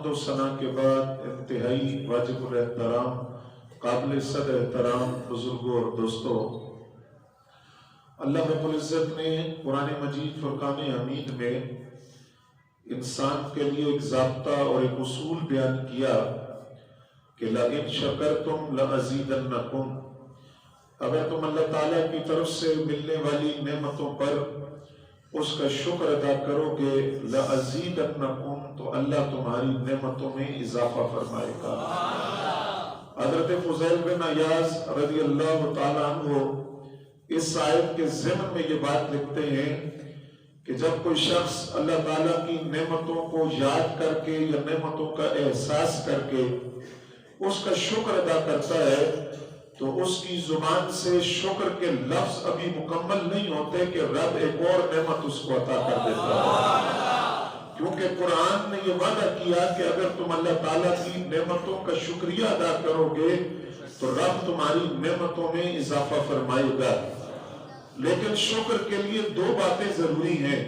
حمد و ثنا کے بعد انتہائی واجب الاحترام قابل صد احترام بزرگوں اور دوستوں، اللہ رب العزت نے قرآن مجید فرقان حمید میں انسان کے لیے ایک ضابطہ اور ایک اصول بیان کیا کہ لَإِن شَكَرْتُمْ لَأَزِيدَنَّكُمْ، اگر تم اللہ تعالیٰ کی طرف سے ملنے والی نعمتوں پر اس کا شکر ادا کرو گے لَأَزِيدَنَّكُمْ، تو اللہ تمہاری نعمتوں میں اضافہ فرمائے گا۔ حضرت فضیل بن عیاض رضی اللہ تعالیٰ عنہ اس آیت کے ضمن میں یہ بات لکھتے ہیں کہ جب کوئی شخص اللہ تعالیٰ کی نعمتوں کو یاد کر کے یا نعمتوں کا احساس کر کے اس کا شکر ادا کرتا ہے تو اس کی زبان سے شکر کے لفظ ابھی مکمل نہیں ہوتے کہ رب ایک اور نعمت اس کو عطا کر دیتا ہے، کیونکہ قرآن نے یہ وعدہ کیا کہ اگر تم اللہ تعالیٰ کی نعمتوں کا شکریہ ادا کرو گے تو رب تمہاری نعمتوں میں اضافہ فرمائے گا۔ لیکن شکر کے لیے دو باتیں ضروری ہیں۔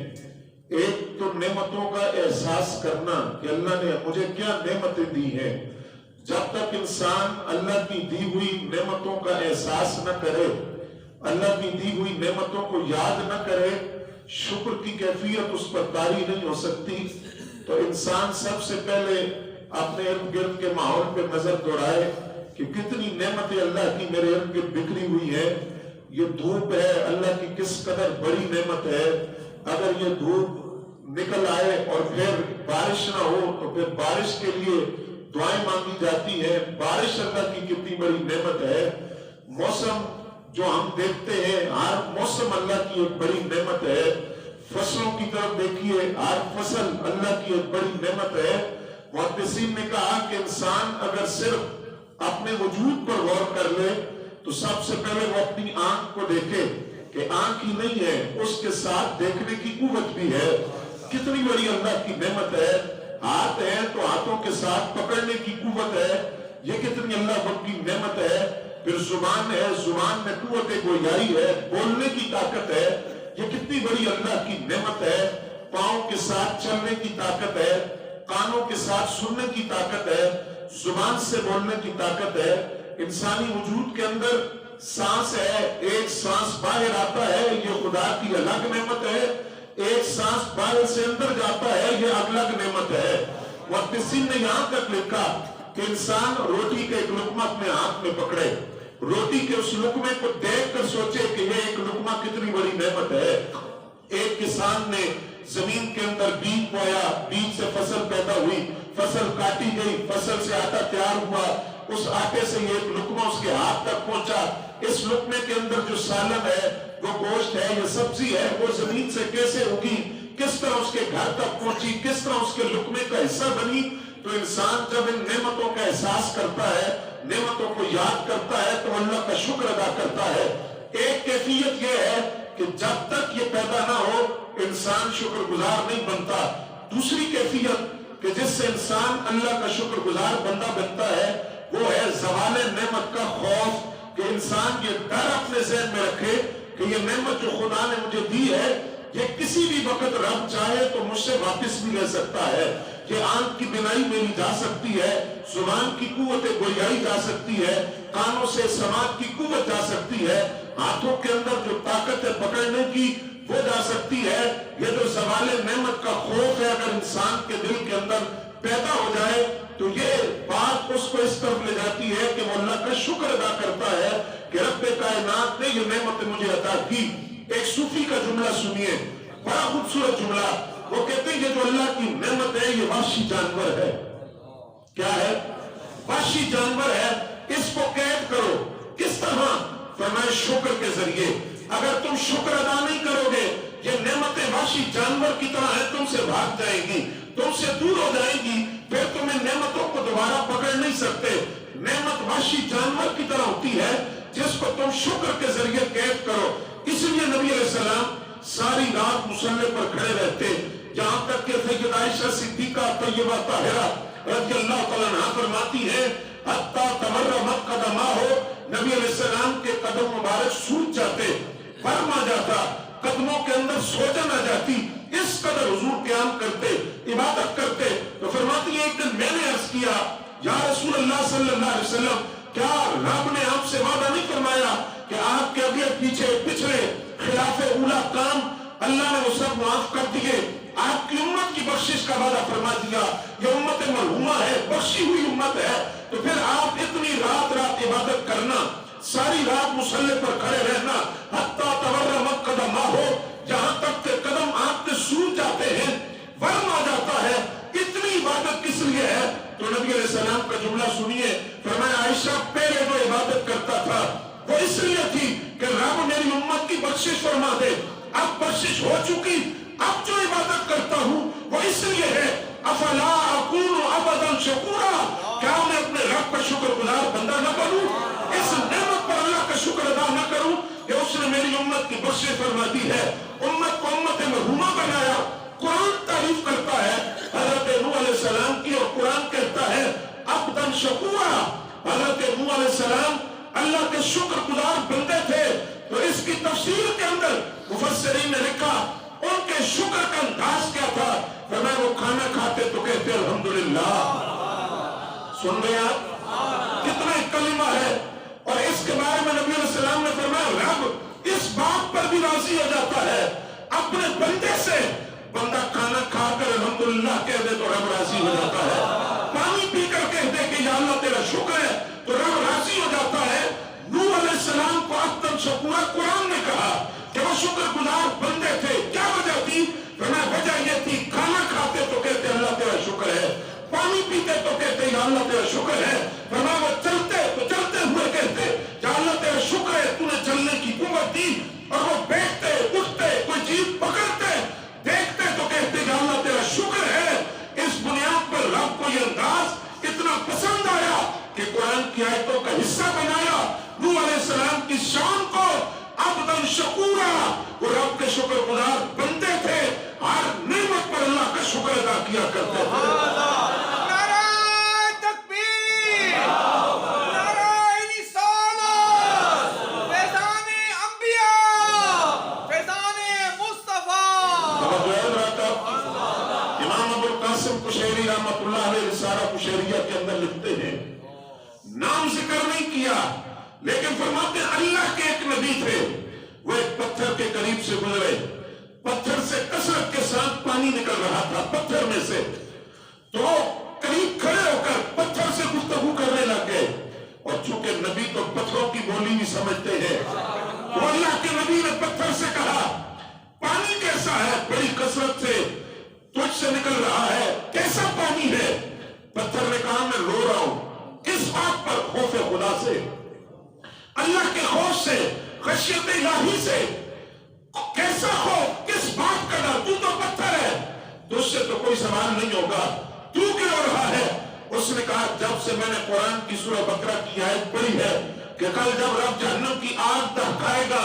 ایک تو نعمتوں کا احساس کرنا کہ اللہ نے مجھے کیا نعمتیں دی ہیں۔ جب تک انسان اللہ کی دی ہوئی نعمتوں کا احساس نہ کرے، اللہ کی دی ہوئی نعمتوں کو یاد نہ کرے، شکر کی کیفیت اس پر طاری نہیں ہو سکتی۔ تو انسان سب سے پہلے اپنے ارد گرد کے ماحول پہ نظر دوڑائے کہ کتنی نعمتیں اللہ کی میرے ارد گرد بکھری ہوئی ہیں۔ یہ دھوپ ہے، اللہ کی کس قدر بڑی نعمت ہے۔ اگر یہ دھوپ نکل آئے اور پھر بارش نہ ہو تو پھر بارش کے لیے دعائیں مانگی جاتی ہیں۔ بارش اللہ کی کتنی بڑی نعمت ہے۔ موسم جو ہم دیکھتے ہیں، ہر موسم اللہ کی ایک بڑی نعمت ہے۔ فصلوں کی طرف دیکھیے، ہر فصل اللہ کی ایک بڑی نعمت ہے۔ محدثین نے کہا کہ انسان اگر صرف اپنے وجود پر غور کر لے تو سب سے پہلے وہ اپنی آنکھ کو دیکھے کہ آنکھ ہی نہیں ہے، اس کے ساتھ دیکھنے کی قوت بھی ہے۔ کتنی بڑی اللہ کی نعمت ہے۔ ہاتھ ہے تو ہاتھوں کے ساتھ پکڑنے کی قوت ہے، یہ کتنی اللہ کی نعمت ہے۔ پھر زبان ہے، زبان میں قوت گویائی ہے، بولنے کی طاقت ہے، یہ کتنی بڑی اللہ کی نعمت ہے۔ پاؤں کے ساتھ چلنے کی طاقت ہے، کانوں کے ساتھ سننے کی طاقت ہے، زبان سے بولنے کی طاقت ہے۔ انسانی وجود کے اندر سانس ہے، ایک سانس باہر آتا ہے، یہ خدا کی الگ نعمت ہے۔ ایک سانس باہر سے اندر جاتا ہے، یہ الگ نعمت ہے۔ محدثین نے یہاں تک لکھا کہ انسان روٹی کا ایک لقمہ اپنے ہاتھ میں پکڑے، روٹی کے اس لقمے کو دیکھ کر سوچے کہ یہ ایک لقمہ کتنی بڑی نعمت ہے۔ ایک کسان نے زمین کے اندر بیج بویا، بیج سے فصل پیدا ہوئی، فصل کاٹی گئی، فصل سے آٹا تیار ہوا، اس آٹے سے یہ ایک لقمہ اس کے ہاتھ تک پہنچا۔ اس لقمے کے اندر جو سالن ہے، وہ گوشت ہے، یہ سبزی ہے، وہ زمین سے کیسے اگی، کس طرح اس کے گھر تک پہنچی، کس طرح اس کے لقمے کا حصہ بنی۔ تو انسان جب ان نعمتوں کا احساس کرتا ہے، نعمتوں کو یاد کرتا ہے تو اللہ کا شکر ادا کرتا ہے۔ ایک کیفیت یہ ہے کہ جب تک یہ پیدا نہ ہو انسان شکر گزار نہیں بنتا۔ دوسری کیفیت کہ جس سے انسان اللہ کا شکر گزار بندہ بنتا ہے وہ ہے زوال نعمت کا خوف، کہ انسان یہ ڈر اپنے ذہن میں رکھے کہ یہ نعمت جو خدا نے مجھے دی ہے یہ کسی بھی وقت رب چاہے تو مجھ سے واپس بھی لے سکتا ہے۔ یہ آنکھ کی بینائی میری جا سکتی ہے، زبان کی قوت گویائی جا سکتی ہے، کانوں سے سماعت کی قوت جا سکتی ہے، ہاتھوں کے اندر جو طاقت ہے پکڑنے کی وہ جا سکتی ہے۔ یہ جو زوال نعمت کا خوف ہے اگر انسان کے دل کے اندر پیدا ہو جائے تو یہ بات اس کو اس طرف لے جاتی ہے کہ وہ اللہ کا شکر ادا کرتا ہے کہ رب کائنات نے یہ نعمت مجھے عطا کی۔ ایک صوفی کا جملہ سنیے، بڑا خوبصورت جملہ۔ وہ کہتے ہیں کہ جو اللہ کی نعمت ہے یہ وحشی جانور ہے۔ کیا ہے؟ وحشی جانور ہے، اس کو قید کرو۔ کس طرح؟ فرمایا شکر کے ذریعے۔ اگر تم شکر ادا نہیں کرو گے یہ نعمتیں وحشی جانور کی طرح ہیں، تم سے بھاگ جائیں گی، تم سے دور ہو جائیں گی، پھر تم ان نعمتوں کو دوبارہ پکڑ نہیں سکتے۔ نعمت وحشی جانور کی طرح ہوتی ہے جس کو تم شکر کے ذریعے قید کرو۔ اس لیے نبی علیہ السلام ساری رات مصلی پر کھڑے رہتے، جہاں تک کہ سیدہ عائشہ صدیقہ طیبہ طاہرہ رضی اللہ تعالیٰ عنہا فرماتی ہے حتیٰ تورمت قدماہ، نبی علیہ السلام کے قدم مبارک سوج جاتے، فرم آ جاتا، قدموں کے اندر سوجن آ جاتی، اس قدر حضور قیام کرتے، عبادت کرتے. تو فرماتی ہے ایک دن میں نے عرض کیا یا رسول اللہ صلی اللہ علیہ وسلم کیا رب نے آپ سے وعدہ نہیں فرمایا کہ آپ کے آگے پیچھے پچھلے خلاف اولا کام اللہ نے وہ سب معاف کر دیے، آپ کی امت کی بخشش کا وعدہ فرما دیا، یہ امت مرحومہ ہے، بخشی ہوئی امت ہے. تو پھر آپ اتنی رات عبادت کرنا، ساری رات مصلی پر کھڑے رہنا، حتیٰ تورمت قدمہ ہو، جہاں تک کہ قدم آپ کے سوج جاتے ہیں، ورم آ جاتا ہے، اتنی عبادت کس لیے ہے؟ تو نبی علیہ السلام کا جملہ سنیے، فرمایا عائشہ پہلے جو عبادت کرتا تھا وہ اس لیے تھی کہ رب میری امت کی بخشش فرما دے، اب بخشش ہو چکی، اب جو عبادت کرتا ہوں وہ اس لیے ہے افلا اکون ابدا شکورا، کیا میں اپنے رب کا شکر گزار بندہ نہ کروں، اس نعمت پر اللہ کا شکر ادا نہ کروں کہ اس نے میری امت کی بخشش فرما دی ہے، امت کو امت مرحومہ بنایا. قرآن تعریف کرتا ہے حضرت نوح علیہ السلام کی، اور قرآن کہتا ہے عبداً شکورا، حضرت نوح علیہ السلام اللہ کے شکر گزار بندے تھے. تو اس کی تفسیر کے اندر مفسرین نے لکھا ان کے شکر کا انداز کیا تھا، فرمایا وہ کھانا کھاتے تو کہتے الحمدللہ. سن گئے آپ کتنا کلمہ ہے. اور اس کے بارے میں نبی علیہ السلام نے فرمایا رب اس بات پر بھی راضی ہو جاتا ہے اپنے بندے سے، بندہ کھانا کھا کر الحمدللہ کہہ دے تو رب راضی ہو جاتا ہے، پانی پی کر کہہ دے کہ یا اللہ تیرا شکر ہے تو رب راضی ہو جاتا ہے. نوح علیہ السلام کو عبداً شکورا قرآن نے کہا کہ وہ شکر گزار بندے تھے. کیا وجہ تھی؟ فرمایا وجہ یہ تھی کھانا کھاتے تو کہتے اللہ تیرا شکر ہے، پانی پیتے تو کہتے یا اللہ تیرا شکر ہے، فرمایا وہ چلتے تو چلتے ہوئے کہتے یا اللہ تیرا شکر ہے تو نے چلنے کی قوت دی، اور وہ بیٹھتے اٹھتے کوئی چیز پکڑتے دیکھتے تو کہتے یا اللہ تیرا شکر ہے. اس بنیاد پر رب کو یہ انداز اتنا پسند آیا کہ قرآن کی آیتوں کا حصہ بنایا. نوح علیہ السلام کی شان کو عبداً شکورا، وہ رب کے شکر گزار بندے تھے، ہر نعمت پر اللہ کا شکر ادا کیا کرتے تھے. نعرہ تکبیر، نعرہ رسالت، فیضان انبیاء، فیضان مصطفیٰ. امام ابو القاسم قشیری رحمۃ اللہ علیہ رسالہ قشیریہ کے اندر لکھتے ہیں، نام ذکر نہیں کیا لیکن فرماتے ہیں اللہ کے ایک نبی تھے، وہ ایک پتھر کے قریب سے گزرے، پتھر سے کثرت کے ساتھ پانی نکل رہا تھا پتھر میں سے، تو قریب کھڑے ہو کر پتھر سے گفتگو کرنے لگ گئے. اور چونکہ نبی تو پتھروں کی بولی بھی سمجھتے ہیں، تو اللہ کے نبی نے پتھر سے کہا پانی کیسا ہے، بڑی کثرت سے تجھ سے نکل رہا ہے، کیسا پانی ہے؟ پتھر نے کہا میں رو رہا ہوں اس بات پر، خوف خدا سے، اللہ کے خوف سے، خشیت الہی سے. کیسا خوف، کس بات کا ڈر؟ تو پتھر ہے، تجھ سے تو کوئی سوال نہیں ہوگا، تو کیوں رو رہا ہے؟ اس نے کہا جب سے میں نے قرآن کی سورہ بقرہ کی آیت پڑھی ہے کہ کل جب رب جہنم کی آگ دہکائے گا،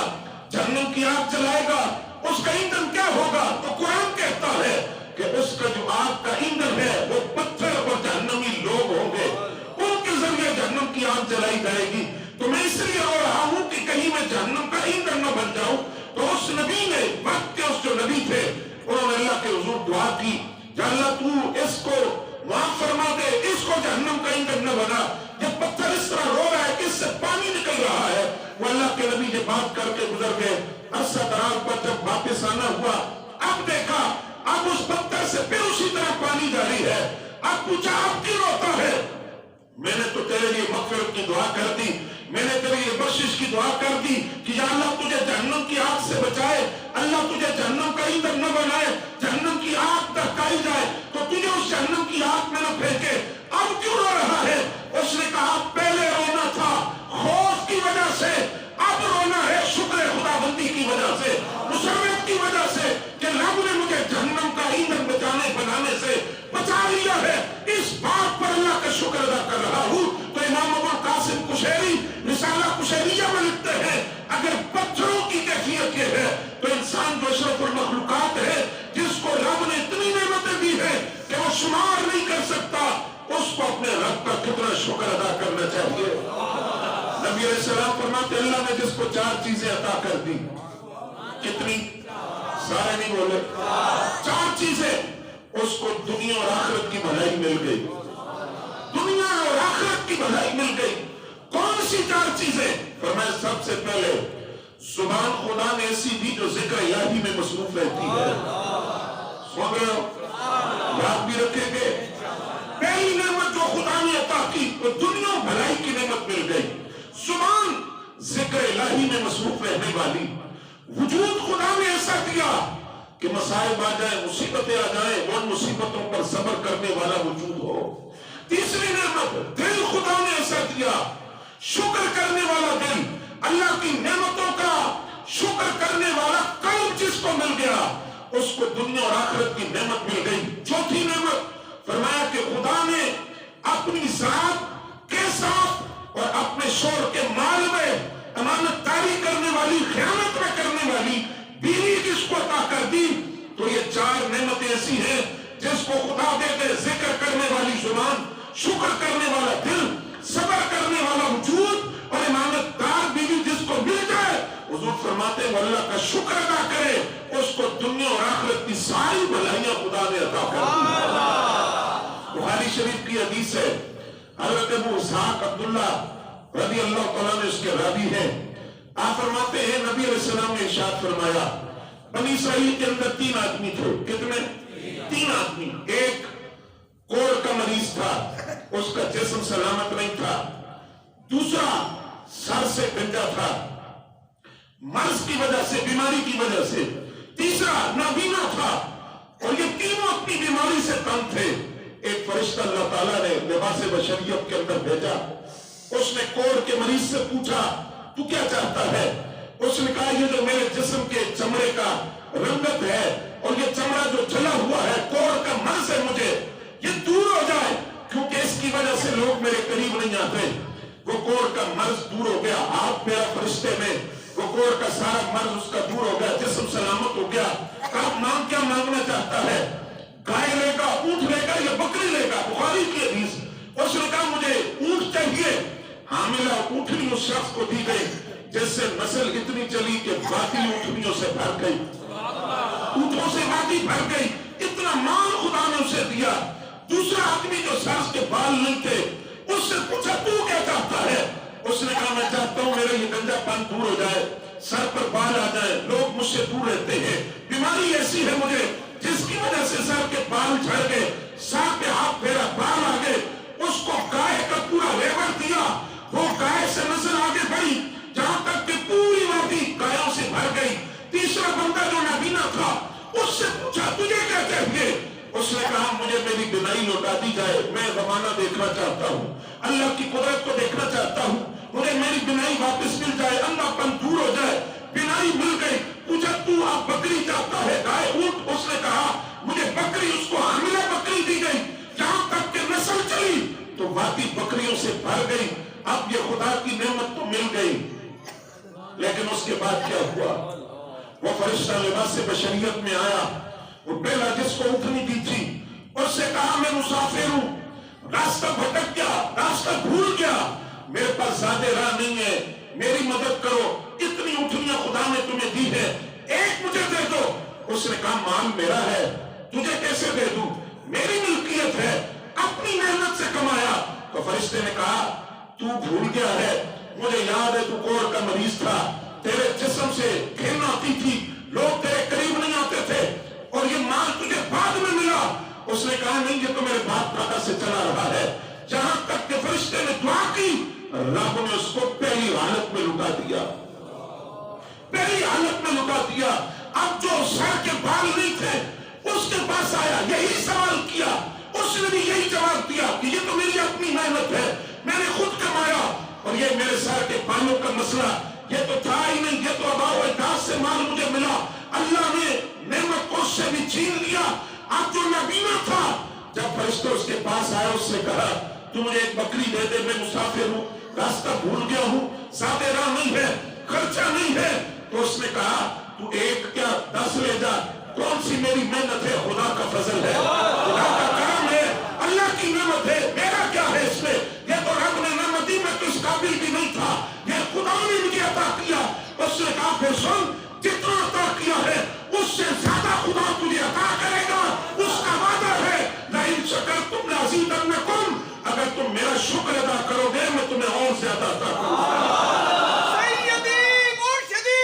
جہنم کی آگ جلائے گا، اس کا ایندھن کیا ہوگا؟ تو قرآن کہتا ہے کہ اس کا جو آگ کا ایندھن ہے وہ پتھر اور جہنمی لوگ ہوں گے، ان کے ذریعے جہنم کی آگ جلائی جائے گی. تو میں اس لیے رو رہا ہوں کہ کہیں میں جہنم کا ایندھن نہ بن جاؤں. تو اس نبی نے وقت کے اس جو نبی تھے انہوں نے اللہ کے حضور دعا کی یا اللہ تو اس کو معاف فرما دے، اس کو جہنم کا ایندھن نہ بنا. یہ پتھر اس طرح رو رہا ہے کہ اس سے پانی نکل رہا ہے. وہ اللہ کے نبی یہ بات کر کے گزر گئے. عرصہ دراز پر جب واپس آنا ہوا، اب دیکھا اب اس پتھر سے پھر اسی طرح پانی جاری ہے. اب پوچھا اب کیوں روتا ہے؟ میں نے تو تیرے لیے مغفرت کی دعا کر دی، میں نے تیرے لیے بخشش کی دعا کر دی کہ یا اللہ تجھے جہنم کی آگ سے بچائے، اللہ تجھے جہنم کا ایندھن نہ بنائے، جہنم کی آگ دہکائی جائے تو تجھے اس جہنم کی آگ میں نہ پھینکے. اب کیوں رو رہا ہے؟ اس نے کہا پہلے رونا تھا خوف کی وجہ سے، اب رونا ہے شکر خداوندی کی وجہ سے، مسرت کی وجہ سے کہ رب نے مجھے جہنم کا ایندھن بنانے سے بچا لیا ہے. اس بات پر اللہ کا شکر ادا کر رہا ہوں. تو امام ابو القاسم قشیری رسالہ قشیریہ میں لکھتے ہیں اگر پتھروں کی کیفیت یہ ہے تو انسان جو اشرف المخلوقات ہے، جس کو رب نے اتنی نعمتیں دی ہے کہ وہ شمار نہیں کر سکتا، اس کو اپنے رب کا کتنا شکر ادا کرنا چاہیے. نبی علیہ السلام فرماتے اللہ نے جس کو 4 چیزیں عطا کر دی، کتنی؟ سارے نہیں بولے. 4 چیزیں اس کو دنیا اور آخرت کی بھلائی مل گئی. دنیا اور آخرت کی بھلائی مل گئی. کون سی 4 چیزیں؟ فرمایا سب سے پہلے زبان خدا نے ایسی دی جو ذکر الہی میں مصروف رہتی ہے. سن رہے ہو؟ یاد بھی رکھیں گے. پہلی نعمت جو خدا نے عطا کی وہ دنیا و بھلائی کی نعمت مل گئی. زبان ذکر الہی میں مصروف رہنے والی. وجود خدا نے ایسا دیا کہ مصائب آ جائیں، مصیبتیں آ جائیں، ان مصیبتوں پر صبر کرنے والا وجود ہو. تیسری نعمت دل خدا نے ایسا دیا، شکر کرنے والا دل. اللہ کی نعمتوں کا شکر کرنے والا قلب جس کو مل گیا اس کو دنیا اور آخرت کی نعمت مل گئی. چوتھی نعمت فرمایا کہ خدا نے اپنی ذات کے ساتھ اور اپنے شوہر کے مال میں امانت داری کرنے والی، خیانت نہ کرنے والی بیوی جس کو عطا کر دی. تو یہ 4 نعمتیں ایسی ہیں جس کو خدا دے دے. ذکر کرنے والی زبان، شکر کرنے والا دل، صبر کرنے والا وجود اور امانت دار بیوی جس کو مل جائے، حضور فرماتے ہیں وہ اللہ کا شکر ادا کرے، اس کو دنیا اور آخرت کی ساری بھلائیاں خدا نے عطا کر دی. بخاری شریف کی حدیث ہے، حضرت ابو اسحاق عبداللہ رضی اللہ تعالیٰ نے اس کے راوی ہیں. آپ فرماتے ہیں نبی علیہ السلام نے ارشاد فرمایا بنی اسرائیل کے اندر 3 آدمی تھے. کتنے؟ 3 آدمی. ایک کوڑ کا مریض تھا، اس کا جسم سلامت نہیں تھا. دوسرا سر سے گنجا تھا مرض کی وجہ سے، بیماری کی وجہ سے. تیسرا نابینا تھا. اور یہ تینوں اپنی بیماری سے تنگ تھے. ایک فرشتہ اللہ تعالیٰ نے لباس بشریت کے اندر بھیجا. اس نے کوڑ کے مریض سے پوچھا تو کیا چاہتا ہے؟ اس نے کہا یہ جو میرے جسم کے چمڑے کا رنگت ہے اور یہ چمڑا جو جلا ہوا ہے، کوڑ کا مرض ہے، مجھے یہ دور ہو جائے کیونکہ اس کی وجہ سے لوگ میرے قریب نہیں آتے. وہ کوڑ کا مرض دور ہو گیا. آپ میرا فرشتے میں وہ کوڑ کا سارا مرض اس کا دور ہو گیا، جسم سلامت ہو گیا. آپ مانگ کیا مانگنا چاہتا ہے؟ گائے لے گا، اونٹ لے گا یا بکری لے گا؟ بخاری کی حدیث. اس نے کہا مجھے اونٹ چاہیے. حاملہ اونٹنی اس شخص کو دی گئی جس سے نسل اتنی چلی کہ باقی اونٹنیوں سے بھر گئی، اونٹوں سے باقی بھر گئی. اتنا مال خدا نے اسے دیا. دوسرا آدمی جو سر کے بال نہیں تھے اس سے پوچھا تو کیا چاہتا ہے؟ اس نے کہا میں چاہتا ہوں میرا یہ گنجا پن دور ہو جائے، سر پر بال آ جائے، لوگ مجھ سے دور رہتے ہیں. بیماری ایسی ہے مجھے جس کی وجہ سے سر کے بال جھڑ گئے، سر پہ ہاتھ پھیرا، بال آ گئے. اس کو گائے کا پورا ریوڑ دیا. وہ گائے سے نسل آگے بڑھی جہاں تک کہ پوری وادی گایوں سے بھر گئی. تیسرا بندہ جو نابینا تھا اس سے پوچھا تجھے کیا چاہیے؟ اس نے کہا مجھے میری بینائی لوٹا دی جائے، میں زمانہ دیکھنا چاہتا ہوں، اللہ کی قدرت کو دیکھنا چاہتا ہوں، مجھے میری بینائی واپس مل جائے، اللہ پن دور ہو جائے. بینائی مل گئی. پوچھا تو آپ بکری چاہتا ہے، گائے، اونٹ؟ اس نے کہا مجھے بکری. اس کو حاملہ بکری دی گئی. جہاں تک کہ نسل چلی تو وادی بکریوں سے بھر گئی. اب یہ خدا کی نعمت تو مل گئی، لیکن اس کے بعد کیا ہوا؟ وہ فرشتہ لباس بشریت میں آیا. وہ پہلا جس کو اٹھنی دی تھی اس سے کہا میں مسافر ہوں، راستہ بھٹک گیا، راستہ بھول گیا، میرے پاس زیادہ راہ نہیں ہے، میری مدد کرو. اتنی اٹھنیاں خدا نے تمہیں دی ہے، ایک مجھے دے دو. اس نے کہا مال میرا ہے، تجھے کیسے دے دوں؟ میری ملکیت ہے، اپنی محنت سے کمایا. تو فرشتے نے کہا تو بھول گیا ہے، مجھے یاد ہے تو کوڑ کا مریض تھا، تیرے جسم سے گھن آتی تھی، لوگ تیرے قریب نہیں آتے تھے، اور یہ مال تجھے بعد میں ملا. اس نے کہا نہیں یہ تو میرے باپ دادا سے چلا رہا ہے. جہاں تک کہ فرشتے نے دعا کی رب نے اس کو پہلی حالت میں لٹا دیا، پہلی حالت میں لٹا دیا. اب جو سر کے بال نہیں تھے اس کے پاس آیا، یہی سوال کیا، اس نے بھی یہی جواب دیا کہ یہ تو میری اپنی محنت ہے، میں نے خود کمایا، اور یہ میرے سر کے بالوں کا مسئلہ یہ تو تھا ہی نہیں، یہ تو اباؤ اجداد سے مال مجھے ملا، اللہ نے نعمت کو اس سے بھی چھین لیا. اب جو نابینا تھا جب فرشتہ اس کے پاس آیا اس سے کہا تو مجھے ایک بکری دے دے، میں مسافر ہوں، راستہ بھول گیا ہوں، زیادہ راہ نہیں ہے، خرچہ نہیں ہے. تو اس نے کہا تو ایک کیا 10 لے جا. کون سی میری محنت ہے؟ خدا کا فضل ہے، خدا کا کرم ہے، اللہ کی نعمت ہے، میرا کیا ہے اس میں؟ یہ تو رب نے نعمت دی، میں تو اس قابل بھی نہیں تھا، یہ خدا نے مجھے عطا کیا. اس نے کہا پھر سن، جتنا عطا کیا ہے اس سے شکر ادا کرو گے میں تمہیں اور زیادہ عطا کروں گا۔ سیدی مرشدی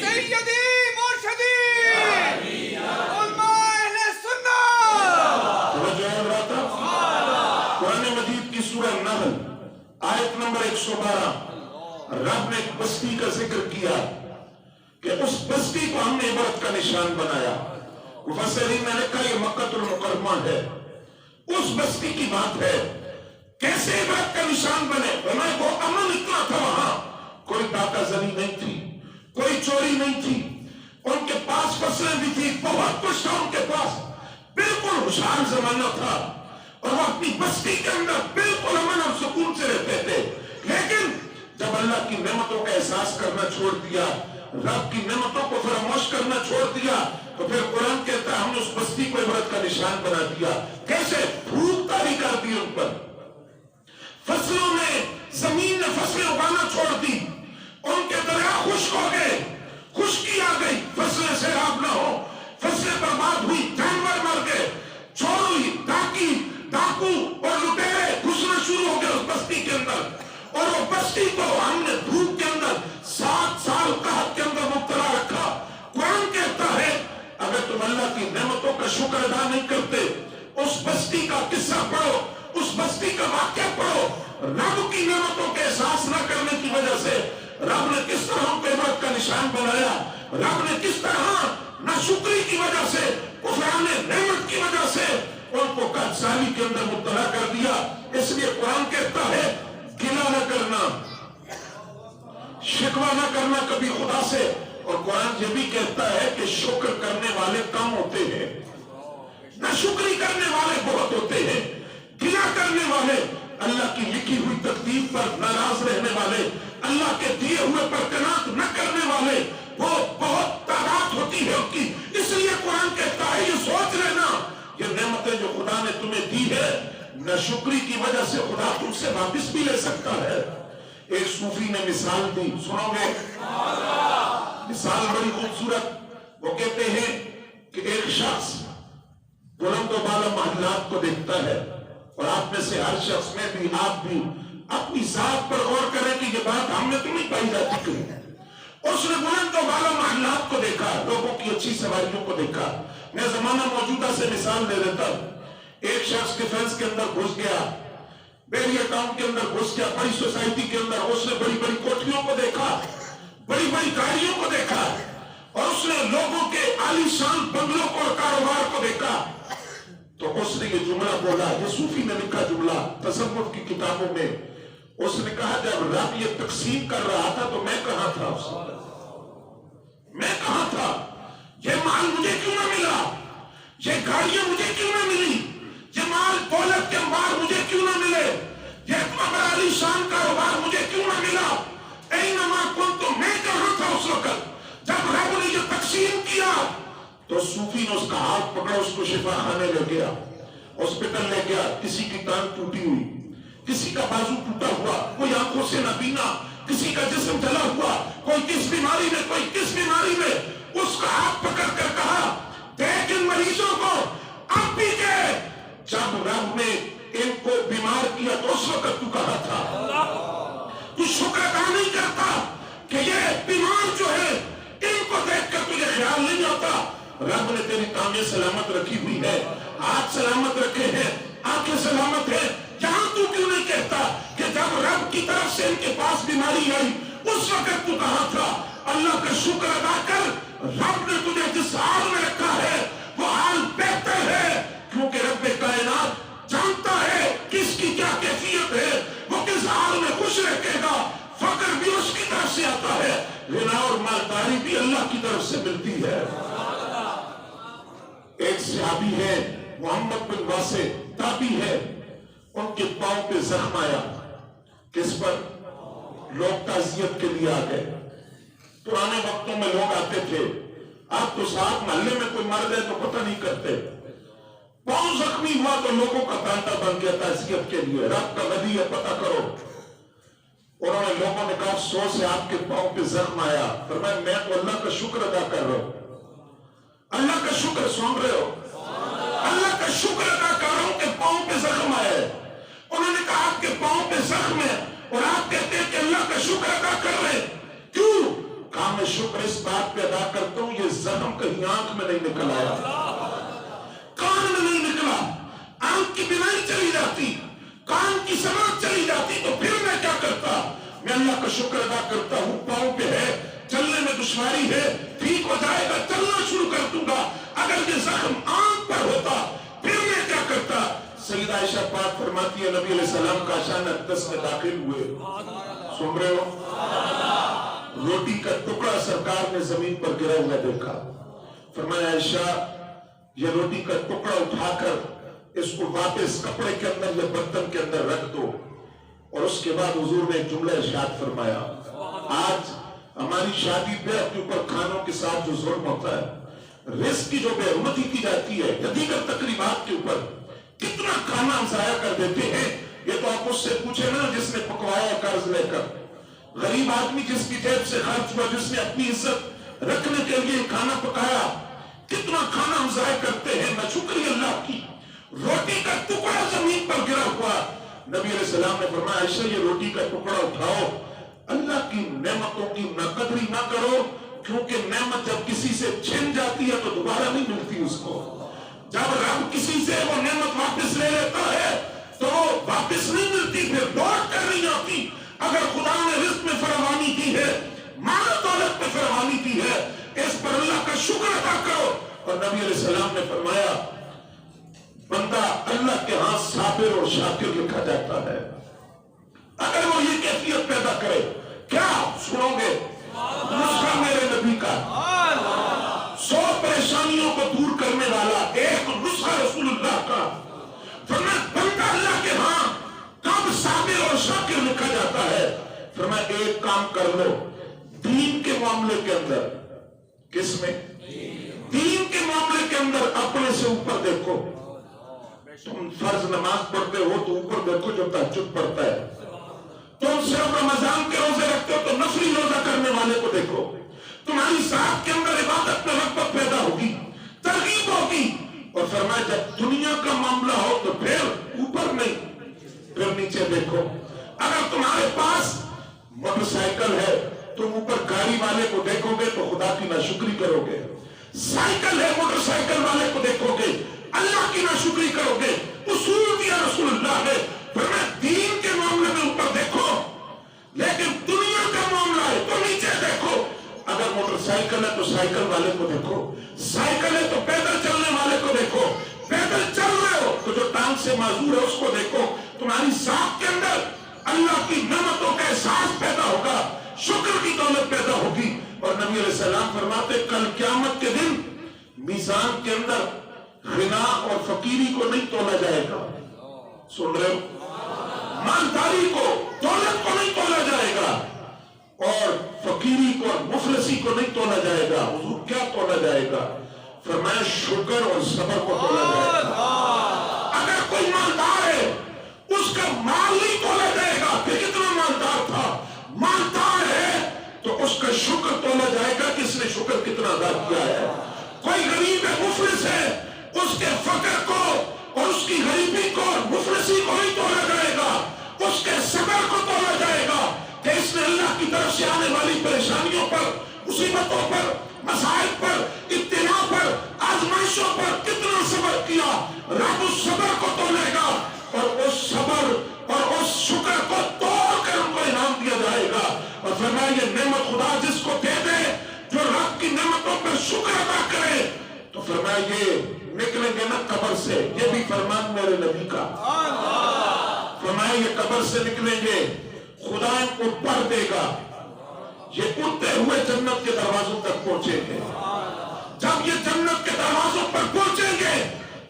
سیدی مرشدی علماء اہل سنت۔ توجہ ہے برادر؟ قرآن مجید کی سورہ نحل آیت نمبر 112 رب نے ایک بستی کا ذکر کیا کہ اس بستی کو ہم نے عبرت کا نشان بنایا۔ مفسرین نے لکھا یہ مکہ المکرمہ ہے، اس بستی کی بات ہے۔ کیسے عبرت کا نشان بنے؟ فرمایا وہ امن اتنا تھا وہاں، کوئی ڈاکہ زنی نہیں تھی، کوئی چوری نہیں تھی، ان کے پاس فصلیں بھی تھی، بہت کچھ تھا ان کے پاس، بالکل خوشحال زمانہ تھا، اور وہ اپنی بستی کے اندر بالکل امن اور سکون سے رہتے تھے۔ لیکن جب اللہ کی نعمتوں کا احساس کرنا چھوڑ دیا، رب کی نعمتوں کو فراموش کرنا چھوڑ دیا، تو پھر قرآن کہتا ہے ہم نے اس بستی کو عبرت کا نشان بنا دیا۔ کیسے؟ بھوک طاری کر دی ان پر، فصلوں میں زمین نے فصلیں اگانا چھوڑ دی، ان کے دریا خشک ہو گئے، خشکی آ گئی، فصلیں سیراب نہ ہو، فصلیں برباد ہوئی، جانور مر گئے، چور ہوئی، ڈاکو اور لٹیرے گھسنا شروع ہو گئے اس بستی کے اندر، اور وہ بستی کو ہم نے دھوپ کے اندر 7 سال قحط کے اندر مبتلا رکھا۔ قرآن کہتا ہے اگر تم اللہ کی نعمتوں کا شکر ادا نہیں کرتے، اس بستی کا قصہ پڑھو، اس بستی کا واقعہ پڑھو، رب کی نعمتوں کے احساس نہ کرنے کی وجہ سے رب نے کس طرح ان کو عبرت کا نشان بنایا، رب نے کس طرح ناشکری کی وجہ سے، کفران نعمت کی وجہ سے ان کو قحط کے اندر مبتلا کر دیا۔ اس لیے قرآن کہتا ہے گلہ نہ کرنا، شکوہ نہ کرنا کبھی خدا سے، اور قرآن یہ بھی کہتا ہے کہ شکر کرنے والے کم ہوتے ہیں، ناشکری کرنے والے بہت ہوتے ہیں، گلہ کرنے والے، اللہ کی لکھی ہوئی تقدیر پر ناراض رہنے والے، اللہ کے دیے ہوئے پر قناعت نہ کرنے والے، وہ بہت تعداد ہوتی ہے ان کی۔ اس لیے قرآن کہتا ہے یہ سوچ لینا یہ نعمتیں جو خدا نے تمہیں دی ہے، ناشکری کی وجہ سے خدا تم سے واپس بھی لے سکتا ہے۔ ایک صوفی نے مثال دی، سنو گے؟ مثال بڑی خوبصورت۔ وہ کہتے ہیں کہ ایک شخص بلند و بالا محلات کو دیکھتا ہے، اور آپ میں سے ہر شخص میں بھی آپ بھی اپنی ذات پر غور کریں کہ یہ بات ہم نے تو نہیں پائی جاتی کہیں۔ اس نے بلند و بالا محلات کو دیکھا، لوگوں کی اچھی سواریوں کو دیکھا۔ میں زمانہ موجودہ سے مثال دے دیتا ہوں۔ ایک شخص ڈیفنس کے اندر گھس گیا، بیریا ٹاؤن کے اندر گھس گیا، بڑی سوسائٹی کے اندر، اس نے بڑی بڑی کوٹھیوں کو دیکھا، بڑی بڑی گاڑیوں کو دیکھا، اور اس نے لوگوں کے عالی شان بنگلوں کو اور کاروبار کو دیکھا۔ تو اس نے یہ جملہ بولا، یہ صوفی نے لکھا جملہ تصوف کی کتابوں میں۔ اس نے کہا جب رب یہ تقسیم کر رہا تھا تو میں کہاں تھا؟ میں کہاں تھا؟ یہ مال مجھے کیوں نہ ملا؟ یہ گاڑیاں مجھے کیوں نہ ملی؟ یہ مال دولت کے انبار مجھے کیوں نہ ملے؟ یہ اتنا بڑا عالی شان کاروبار مجھے کیوں نہ ملا؟ اینما کنتم، میں کہاں تھا اس وقت جب رب نے یہ تقسیم کیا؟ تو صوفی نے اس کا ہاتھ پکڑا، اس کو شفا خانے لے گیا، ہاسپٹل لے گیا۔ کسی کی ٹانگ ٹوٹی ہوئی، کسی کا بازو ٹوٹا ہوا، کوئی آنکھوں سے نہ بینا، کسی کا جسم جلا ہوا، کوئی کس بیماری میں، کوئی کس بیماری میں۔ اس کا ہاتھ پکڑ کر کہا دیکھ ان مریضوں کو، اب بھی کہ جب رب نے ان کو بیمار کیا تو اس وقت تو کہا تھا؟ تو شکر ادا نہیں کرتا کہ یہ بیمار جو ہے ان کو دیکھ کر تجھے خیال نہیں آتا؟ رب نے تیری ٹانگیں سلامت رکھی ہوئی ہے، ہاتھ سلامت رکھے ہیں، آنکھیں سلامت ہیں، یہاں تو کیوں نہیں کہتا کہ جب رب کی طرف سے ان کے پاس بیماری آئی اس وقت تو کہاں تھا؟ اللہ کا شکر ادا کر، رب نے تجھے جس حال میں رکھا ہے وہ حال بہتر ہے، کیونکہ رب کائنات جانتا ہے کس کی کیا کیفیت ہے، وہ کس حال میں خوش رکھے گا۔ فقر بھی اس کی طرف سے آتا ہے، غنا اور مالداری بھی اللہ کی طرف سے ملتی ہے۔ ایک صحابی ہے محمد بن واسع، تابعی ہے، ان کے پاؤں پہ زخم آیا، کس پر؟ لوگ تعزیت کے لیے آ گئے۔ پرانے وقتوں میں لوگ آتے تھے، آپ تو صاحب محلے میں کوئی مر گئے تو پتہ نہیں کرتے، پاؤں زخمی ہوا تو لوگوں کا کانٹا بن گیا تعزیت کے لیے، رب کا ولی ہے پتہ کرو۔ انہوں نے لوگوں نے کہا افسوس ہے آپ کے پاؤں پہ زخم آیا۔ فرمایا میں تو اللہ کا شکر ادا کر رہا ہوں، اللہ کا شکر، سن رہے ہو؟ اللہ کا شکر ادا کر رہا ہوں کہ پاؤں پہ زخم آیا ہے۔ کبھی آنکھ میں نہیں نکل آیا، کان میں نہیں نکلا، آنکھ کی بینائی چلی جاتی، کان کی سماعت چلی جاتی تو پھر میں کیا کرتا؟ میں اللہ کا شکر ادا کرتا ہوں، پاؤں پہ ہے، چلنے میں دشواری ہے، ٹھیک ہو جائے گا، چلنا شروع کر دوں گا۔ اگر یہ زخم آنکھ پر ہوتا پھر میں کیا کرتا؟ سیدہ عائشہ پاک فرماتی ہے نبی علیہ السلام کا اچانک دس میں داخل ہوئے، سن رہے ہو، روٹی کا ٹکڑا سرکار نے زمین پر گرا ہوا دیکھا، فرمایا عائشہ یہ روٹی کا ٹکڑا اٹھا کر اس کو واپس کپڑے کے اندر یا برتن کے اندر رکھ دو۔ اور اس کے بعد حضور نے ایک جملہ ارشاد فرمایا، آج ہماری شادی پہ اپنے اوپر کھانوں کے ساتھ جو ظلم ہوتا ہے، رزق کی جو بے حرمتی کی جاتی ہے یا دیگر تقریبات کے اوپر کتنا کھانا ہم ضائع کر دیتے ہیں، یہ تو آپ اس سے پوچھے نا جس نے پکوایا قرض لے کر، غریب آدمی جس کی جیب سے خرچ ہوا، جس نے اپنی عزت رکھنے کے لیے کھانا پکایا، کتنا کھانا ہم ضائع کرتے ہیں۔ نہ شکریہ اللہ کی، روٹی کا ٹکڑا زمین پر گرا ہوا، نبی علیہ السلام نے فرمایا عائشہ یہ روٹی کا ٹکڑا اٹھاؤ، اللہ کی نعمتوں کی ناقدری نہ کرو، کیونکہ نعمت جب کسی سے چھن جاتی ہے تو دوبارہ نہیں ملتی اس کو۔ جب رب کسی سے وہ نعمت واپس لے لیتا ہے تو وہ واپس نہیں ملتی، پھر لوٹ کر نہیں آتی۔ اگر خدا نے رزق میں فراوانی کی ہے، مال و دولت میں فراوانی کی ہے، اس پر اللہ کا شکر ادا کرو۔ اور نبی علیہ السلام نے فرمایا بندہ اللہ کے ہاں صابر اور شاکر لکھا جاتا ہے، اگر وہ یہ کیفیت پیدا کرے۔ کیا سنو گے نسخہ میرے نبی کا، 100 پریشانیوں کو دور کرنے والا ایک نسخہ رسول اللہ کا، فرمایا بندہ اللہ کے ہاں کب صابر اور شاکر لکھا جاتا ہے؟ فرمایا ایک کام کر لو، دین کے معاملے کے اندر، کس میں؟ دین کے معاملے کے اندر اپنے سے اوپر دیکھو۔ تم فرض نماز پڑھتے ہو تو اوپر دیکھو جو تہجد پڑھتا ہے، تم صرف رمضان کے روزے رکھتے ہو تو نفلی روزہ کرنے والے کو دیکھو، تمہاری ذات کے اندر عبادت میں رغبت پیدا ہوگی، ترغیب ہوگی۔ اور فرمایا جب دنیا کا معاملہ ہو تو پھر اوپر نہیں، پھر نیچے دیکھو۔ اگر تمہارے پاس موٹر سائیکل ہے تم اوپر گاڑی والے کو دیکھو گے تو خدا کی ناشکری کرو گے، سائیکل ہے موٹر سائیکل والے کو دیکھو گے اللہ کی ناشکری کرو گے۔ اصول دیا رسول اللہ نے، فرمایا دین کے معاملے میں اوپر دیکھو، لیکن دنیا کا معاملہ ہے تو نیچے دیکھو۔ اگر موٹر سائیکل ہے تو سائیکل والے کو دیکھو، سائیکل ہے تو پیدل چلنے والے کو دیکھو، پیدل چل رہے ہو تو جو ٹانگ سے معذور ہے اس کو دیکھو۔ تمہاری ذات کے اندر اللہ کی نعمتوں کا احساس پیدا ہوگا، شکر کی دولت پیدا ہوگی۔ اور نبی علیہ السلام فرماتے کل قیامت کے دن میزان کے اندر غنا اور فقیری کو نہیں تولا جائے گا، سن رہے ہو، مالداری کو، دولت کو نہیں تولا جائے گا، اور فقیری کو اور مفلسی کو نہیں تولا جائے گا۔ حضور کیا تولا جائے گا؟ فرمایا شکر اور صبر کو تولا جائے گا۔ اگر کوئی مالدار ہے اس کا مال نہیں تولا جائے گا کہ کتنا مالدار تھا، مالدار ہے تو اس کا شکر تولا جائے گا کہ اس نے شکر کتنا ادا کیا ہے۔ کوئی غریب ہے، مفلس ہے، اس کے فقر کو اور اس کی غریبی کو اور مفلسی کو نہیں تولا جائے گا، اس کے صبر کو تولا جائے گا کہ اس نے اللہ کی طرف سے آنے والی پریشانیوں پر، مصیبتوں پر، مسائل پر، ابتلا پر، آزمائشوں پر کتنا صبر کیا۔ رب اس صبر کو تولے گا اور اس صبر اور اس شکر کو توڑ کر ان کو انعام دیا جائے گا۔ اور فرمایا یہ نعمت خدا جس کو دے دے جو رب کی نعمتوں پر شکر ادا کرے تو فرمایا یہ نکلیں گے نا قبر سے، یہ بھی فرمان میرے نبی کا، فرمایا یہ قبر سے نکلیں گے، خدا ان کو بھر دے گا، یہ اڑتے ہوئے جنت کے دروازوں تک پہنچیں گے۔ جب یہ جنت کے دروازوں پر پہنچیں گے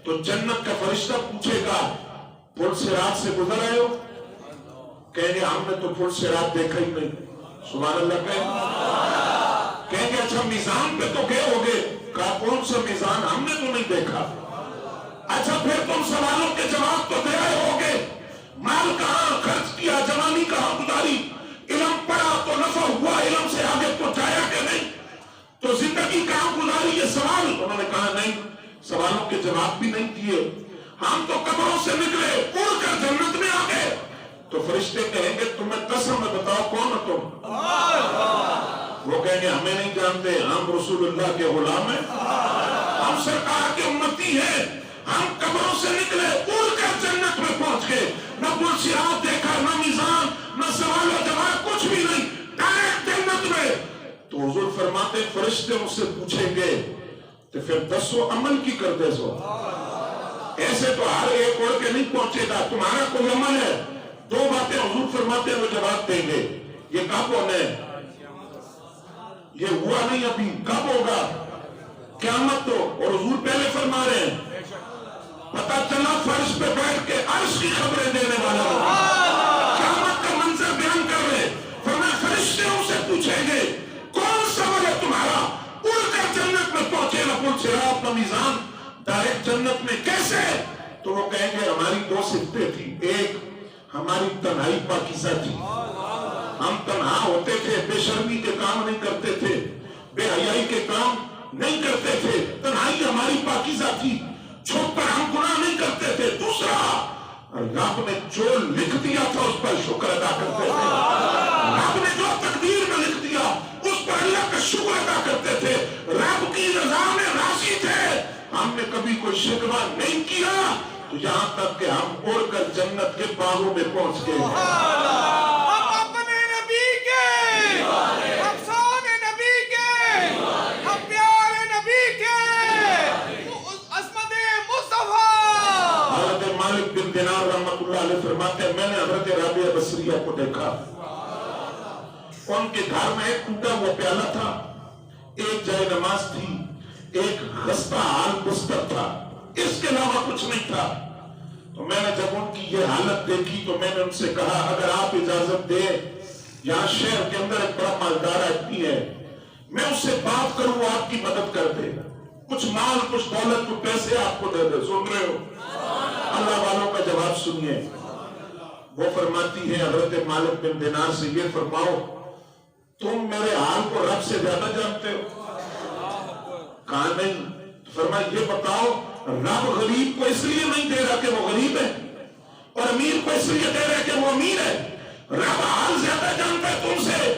تو جنت کا فرشتہ پوچھے گا پل صراط سے گزر آئے ہو؟ کہیں گے ہم نے تو پل صراط دیکھا ہی نہیں، سبحان اللہ کہیں گے اچھا میزان پہ تو گئے ہوگے، کہا کون سا میزان، ہم نے تو نہیں دیکھا۔ اچھا پھر تم سوالوں کے جواب تو دے آئے ہوگے، مال کہاں خرچ کیا، جوانی کہاں گزاری، علم پڑھا تو نفع ہوا، علم سے آگے پہنچایا کہ نہیں، تو زندگی کہاں گزاری، یہ سوال انہوں نے کہا نہیں، سوالوں کے جواب بھی نہیں دیے، ہم تو قبروں سے نکلے اڑ کر جنت میں آ گئے۔ تو فرشتے کہیں گے تمہیں قسم میں بتاؤ کون ہو تم؟ وہ کہیں گے ہمیں نہیں جانتے، ہم رسول اللہ کے غلام ہیں، ہم سرکار کے امتی ہیں، ہم قبروں سے نکلے اڑ کر جنت میں پہنچ گئے، نہ پل صراط دیکھا، نہ میزان، نہ سوال و جواب، کچھ بھی نہیں، ڈائریکٹ جنت میں۔ تو حضور فرماتے فرشتے مجھ سے پوچھیں گے تو پھر دسو عمل کی کر دے سو، ایسے تو ہر ایک اڑ کے نہیں پہنچے گا، تمہارا کوئی عمل ہے؟ دو باتیں حضور فرماتے ہیں وہ جواب دیں گے، یہ کب ہونا ہے؟ یہ ہوا نہیں ابھی، کب ہوگا؟ قیامت تو، اور حضور پہلے فرما رہے ہیں پتہ چلا فرش پہ بیٹھ کے عرش کی خبریں دینے والا ہوگا، قیامت کا منظر بیان کر رہے، فرمایا فرشتے ان سے پوچھیں گے کون سا عمل ہے تمہارا اڑ کر جنت میں پہنچے، نہ پل صراط نہ میزان، ڈائریکٹ جنت میں کیسے؟ تو وہ کہیں گے ہماری دو صفتیں تھی، ایک ہماری تنہائی پاکیزہ تھی، ہم تنہا ہوتے تھے، بے شرمی کے کام نہیں کرتے تھے، بے حیائی کے کام نہیں کرتے تھے، تنہائی ہماری پاکیزہ تھی، چھپ کر ہم گناہ نہیں کرتے تھے۔ دوسرا، رب نے جو لکھ دیا تھا اس پر شکر ادا کرتے تھے، رب نے جو تقدیر میں لکھ دیا اس پر اللہ کا شکر ادا کرتے تھے، رب کی رضا میں راضی تھے، ہم نے کبھی کوئی شکوہ نہیں کیا، تو یہاں تک کہ ہم اڑ کر جنت کے باغوں میں پہنچ گئے ہیں۔ ہم اپنے نبی کے، ہم سونے نبی کے، ہم پیارے نبی کے، عصمت مصطفیٰ۔ حضرت مالک بن دینار رحمۃ اللہ علیہ فرماتے ہیں میں نے حضرت رابعہ بصریہ کو دیکھا، ان کے گھر میں ایک ٹوٹا ہوا پیالہ تھا، ایک جائے نماز تھی، ایک خستہ حال بستر تھا، اس کے علاوہ کچھ نہیں تھا۔ تو میں نے جب ان کی یہ حالت دیکھی تو میں نے ان سے کہا اگر آپ اجازت دیں، یہاں شہر کے اندر ایک بڑا مالدار آدمی ہے، میں اس سے بات کروں وہ آپ کی مدد کر دے، کچھ مال کچھ دولت کچھ پیسے آپ کو دے دے۔ سن رہے ہو؟ اللہ والوں کا جواب سنیے۔ وہ فرماتی ہے حضرت مالک بن دینار سے یہ فرماؤ تم میرے حال کو رب سے زیادہ جانتے ہو؟ کہا نہیں۔ فرمایا یہ بتاؤ رب غریب کو اس لیے نہیں دے رہا کہ وہ غریب ہے اور امیر کو اس لیے دے رہا ہے کہ وہ امیر ہے؟ رب حال زیادہ جانتا ہے تم سے،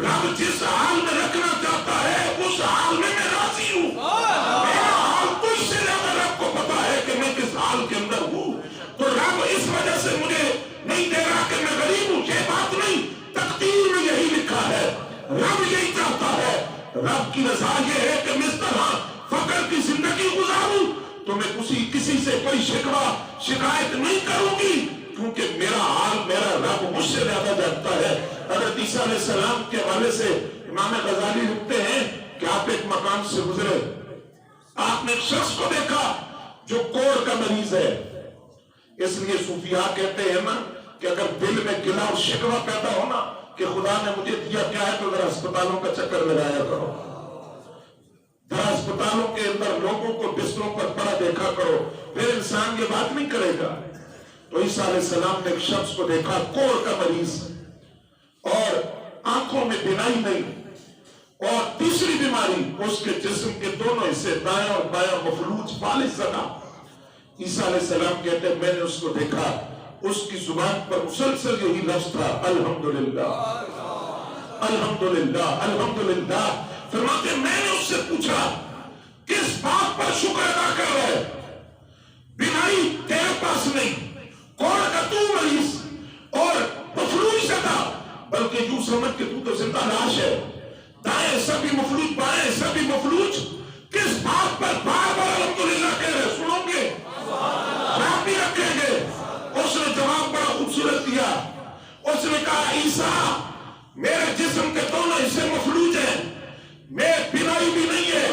رب جس حال میں رکھنا چاہتا ہے اس حال میں میں راضی ہوں، میرا حال تجھ سے زیادہ رب کو پتا ہے کہ میں کس حال کے اندر ہوں، تو رب اس وجہ سے مجھے نہیں دے رہا کہ میں غریب ہوں، یہ بات نہیں، تقدیر میں یہی لکھا ہے، رب یہی چاہتا ہے، رب کی رضا یہ ہے کہ میں اس طرح فقر کی زندگی گزاروں تو میں کسی سے کوئی شکوہ شکایت نہیں کروں گی، کیونکہ میرا حال میرا رب مجھ سے زیادہ جانتا ہے۔ حضرت عیسیٰ علیہ السلام کے حوالے سے امام غزالی لکھتے ہیں کہ آپ ایک مقام سے گزرے، آپ نے ایک شخص کو دیکھا جو کوڑ کا مریض ہے، اس لیے صوفیاء کہتے ہیں نا کہ اگر دل میں گلہ اور شکوہ پیدا ہونا کہ خدا نے مجھے دیا کیا ہے تو ذرا اسپتالوں کا چکر لگایا کرو، ذرا اسپتالوں کے اندر لوگوں کو بستروں پر پڑا دیکھا کرو، پھر انسان یہ بات نہیں کرے گا۔ تو عیسیٰ علیہ السلام نے ایک شخص کو دیکھا کوڑ کا مریض اور آنکھوں میں بینائی نہیں، اور تیسری بیماری اس کے جسم کے دونوں حصے دائیں اور بائیں مفلوج فالج زدہ۔ عیسیٰ علیہ السلام کہتے ہیں میں نے اس کو دیکھا، اس کی زبان پر مسلسل یہی لفظ تھا الحمدللہ الحمدللہ الحمدللہ۔ فرماتے ہیں میں نے اس سے پوچھا کس بات پر شکر ادا کر رہے؟ بینائی تیرے پاس نہیں، کوڑ کا تو مریض اور مفلوج زدہ، بلکہ یوں سمجھ کہ تو زندہ لاش ہے، دائیں سبھی مفلوج بائیں سبھی مفلوج، کس بات پر بار بار الحمدللہ کہہ رہے؟ سنو گے؟ جواب بھی رکھیں گے؟ اس نے جواب بڑا خوبصورت دیا، اس نے کہا عیسیٰ میرے جسم کے دونوں حصے مفلوج ہیں، میں بینائی بھی نہیں ہے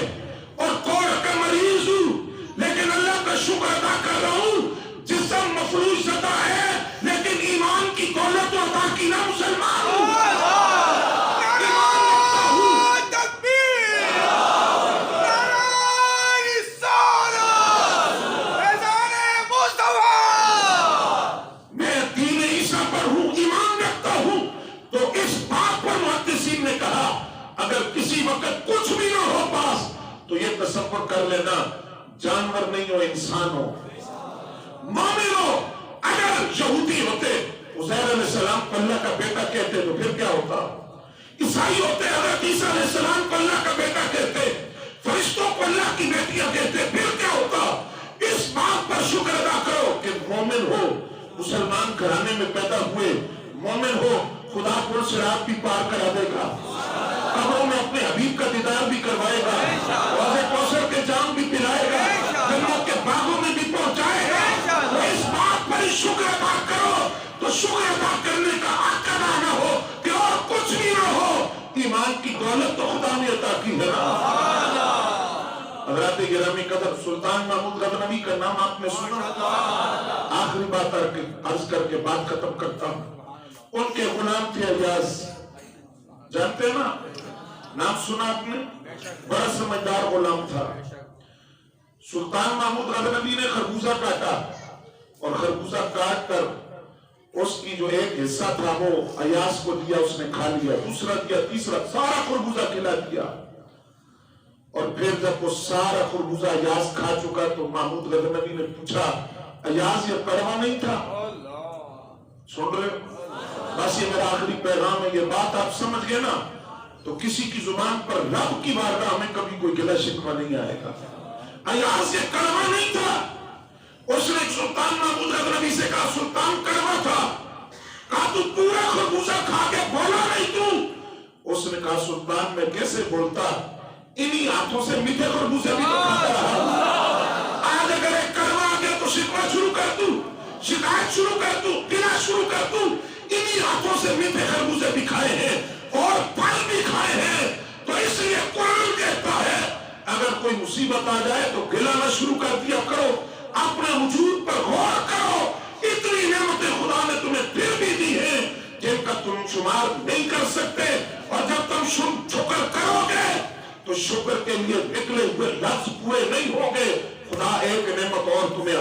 اور کوڑ کا مریض ہوں، لیکن اللہ کا شکر ادا کر رہا ہوں جسم مفلوج زدہ ہے لیکن ایمان کی دولت عطا کی نہ مسلمان ہوں، میں دین عیسیٰ پر ہوں، ایمان رکھتا ہوں۔ تو اس بات پر محدثین نے کہا اگر کسی وقت کچھ بھی نہ ہو پاس تو یہ تصور کر لینا جانور نہیں ہو انسان ہو، مومن ہو۔ اگر یہودی ہوتے عزیر علیہ السلام کو اللہ کا بیٹا کہتے تو پھر کیا ہوتا؟ عیسائی ہوتے حضرت عیسیٰ علیہ السلام کو اللہ کا بیٹا کہتے، فرشتوں کو اللہ کی بیٹیاں کہتے، پھر کیا ہوتا؟ اس بات پر شکر ادا کرو کہ مومن ہو، مسلمان گھرانے میں پیدا ہوئے، مومن ہو، خدا پور صراط بھی پار کرا دے گا، قبروں میں اپنے حبیب کا دیدار بھی کروائے گا، حوض کوثر کے جام بھی پلائے گا، جنت کے باغوں میں بھی پہنچائے گا۔ تو اس بات پر شکر ادا کرو، تو شکر ادا کرنے کا حق ادا نہ ہو کہ اور کچھ بھی نہ ہو، ایمان کی دولت تو خدا نے عطا کی ہے نا۔ حضرات گرامی قدر، سلطان محمود غزنوی کا نام آپ نے سنا؟ آخری بات عرض کر کے بات ختم کرتا ہوں۔ ان کے غلام تھے ایاز، جانتے ہیں نا؟ نام سنا آپ نے؟ بڑا سمجھدار غلام تھا۔ سلطان محمود غزنوی نے خربوزہ کاٹا، اور خربوزہ کاٹ کر اس کی جو ایک حصہ تھا وہ ایاز کو دیا، اس نے کھا لیا، دوسرا دیا، تیسرا، سارا خربوزہ کھلا دیا۔ اور پھر جب وہ سارا خربوزہ ایاز کھا چکا تو محمود غزنوی نے پوچھا، ایاز یہ کڑوا نہیں تھا؟ سن رہے ہو؟ بس یہ میرا آخری پیغام ہے، یہ بات آپ سمجھ گئے نا تو کسی کی زبان پر رب کی بارگاہ میں کبھی کوئی گلہ شکوہ نہیں آئے گا۔ ایاز یہ کڑوا نہیں تھا؟ اس نے سلطان محمود غزنوی سے کہا، سلطان کڑوا تھا۔ کہا تو پورا خربوزہ کھا کے بولا نہیں تو؟ اس نے کہا سلطان میں کیسے بولتا، انہی ہاتھوں سے میٹھے خربوزے بھی تو کھاتا رہا۔ آج اگر ایک کڑوا آ گیا تو شکوہ شروع کر دوں، شکایت شروع کر دوں، گلہ شروع کر دوں؟ انہی ہاتھوں سے میٹھے خربوزے بھی کھائے ہیں اور پھل بھی کھائے ہیں۔ تو اس لیے قرآن کہتا ہے اگر کوئی مصیبت آ جائے تو گلہ نہ شروع کر دیا کرو، اپنے وجود پر غور کرو، اتنی نعمتیں خدا نے تمہیں پھر بھی دی ہیں جن کا تم شمار نہیں کر سکتے، اور جب تم شکر کرو گے تو شکر کے لیے نکلے ہوئے لفظ پورے نہیں ہوں گے، خدا ایک نعمت اور تمہیں